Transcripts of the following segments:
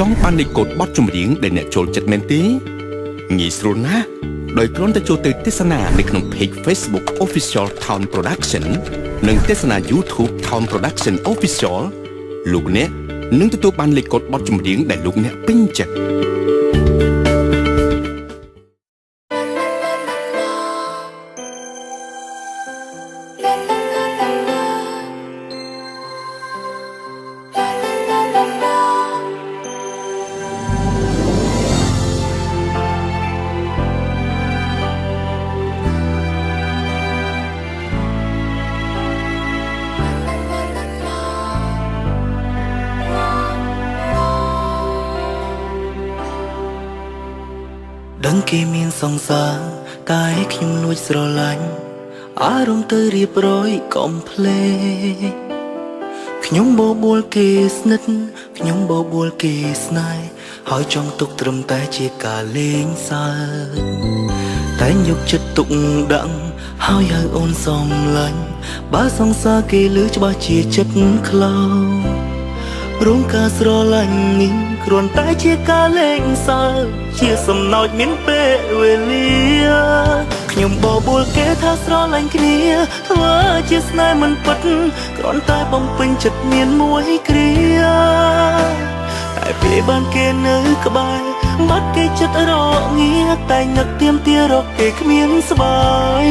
ចង់បានលេខកូដបទចម្រៀងដែលអ្នកចូលចិត្តមែនទេងាយស្រួលណាស់ដោយគ្រាន់តែចូលទៅទស្សនានៅក្នុង Page Facebook Official Town Production និងទស្សនា YouTube Town Production Official លោកអ្នកនឹងទទួលបានលេខកូដបទចម្រៀងដែលលោកអ្នកពេញចិត្តដឹងគេមានសង្សារតែខ្ញុំលួចស្រឡាញ់អារម្មណ៍ទៅរៀបរយកុំភ្លេចខ្ញុំបបួលគេស្និទ្ធខ្ញុំបបួលគេស្នេហ៍ហើយចង់ទុកត្រឹមតែជាការលេងសើចតែយកចិត្តទុកដាក់ហើយហៅអូនសំឡាញ់បើសង្សារគេលឺច្បាស់ជាចិត្តខ្លោរងការស្រឡាញ់នេះគ្រាន់តែជាការលេងសើចជាសំណោចមានពេលវេលាខ្ញុំបបួលគេថាស្រឡាញ់គ្នាធ្វើជាស្នេហ៍មិនពិតគ្រាន់តែបំពេញចិត្តមានមួយគ្រាតែពេលបានគេនៅក្បែរបាត់គេចិត្តរងាតែនឹកទៀមទារកគេគ្មានស្បាយ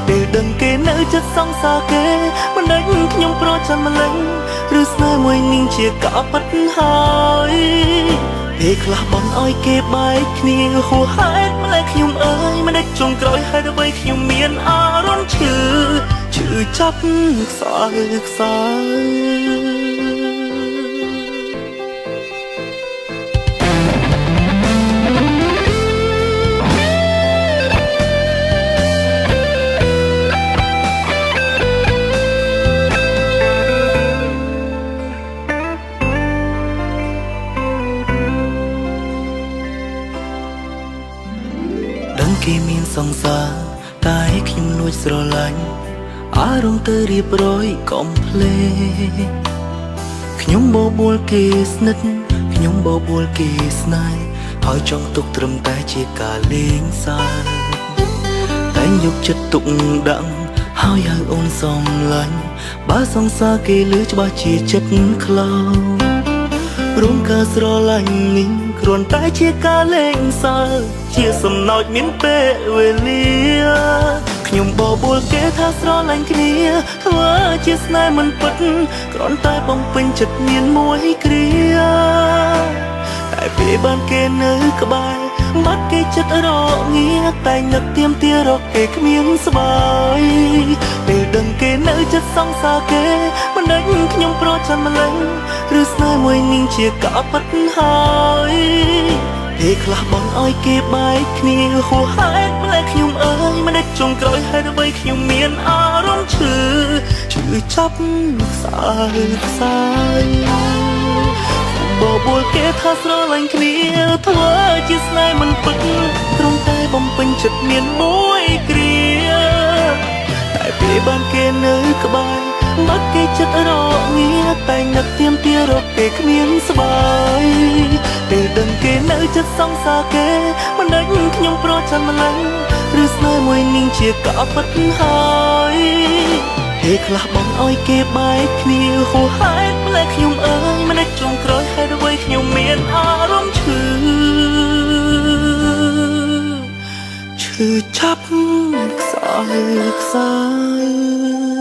ពេលដឹងគេនៅចិត្តសង្សារគេមិនដេញខ្ញុំប្រចាំម្លេះឬស្នេហ៍មួយនឹងជាការពិតហើយពេលខ្លះបងឲ្យគេបែកគ្នាហួហេតុម្លេះខ្ញុំអើយមិនដេចចុងក្រោយហើយដើម្បីខ្ញុំមានអារម្មណ៍ឈឺចាប់ខ្សោយគេមានសង្សារតែខ្ញុំលួចស្រឡាញ់អារម្មណ៍ទៅរៀបរយកុំភ្លេចខ្ញុំបបួលគេស្និទ្ធខ្ញុំបបួលគេស្នេហ៍ហើយចង់ទុកត្រឹមតែជាការលេងសើចតែយកចិត្តទុកដាក់ហើយហៅអូនសំឡាញ់បើសង្សារគេលឺច្បាស់ជាចិត្តខ្លោរងការស្រឡាញ់នេះគ្រាន់តែជាការលេងសើចជាសំណោចមានពេលវេលាខ្ញុំបបួលគេថាស្រឡាញ់គ្នាធ្វើជាស្នេហ៍មិនពិតគ្រាន់តែបំពេញចិត្តមានមួយគ្រាតែពេលបានគេនៅក្បែរបាត់គេចិត្តរងាតែនឹកទៀមទារកគេគ្មានស្បាយពេលដឹងគេនៅចិត្តសង្សារគេមិនដេញខ្ញុំប្រចាំម្លេះឬស្នេហ៍មួយនឹងជាការពិតហើយពេលខ្លះបងឲ្យគេបែកគ្នាហួហេតុម្លេះខ្ញុំអើយមិនដេចចុងក្រោយហើយដើម្បីខ្ញុំមានអារម្មណ៍ឈឺចាប់ខ្សោយបបួលគេថាស្រឡាញ់គ្នាធ្វើជាស្នេហ៍មិនពិតត្រង់តែបំពេញចិត្តមានមួយគ្រាតែពេលបានគេនៅក្បែរបាត់គេចិត្តរងាតែនឹកទៀមទារកគេគ្មានស្បាយពេលដឹងគេនៅចិត្តសង្សារគេមិនដេញខ្ញុំប្រចាំម្លេះឬស្នេហ៍មួយនឹងជាការពិតហើយពេលខ្លះបងឲ្យគេបែកគ្នាហួហេតុម្លេះខ្ញុំអើយមិនដេចចុងក្រោយហើយដើម្បីខ្ញុំមានអារម្មណ៍ឈឺចាប់ខ្សោយ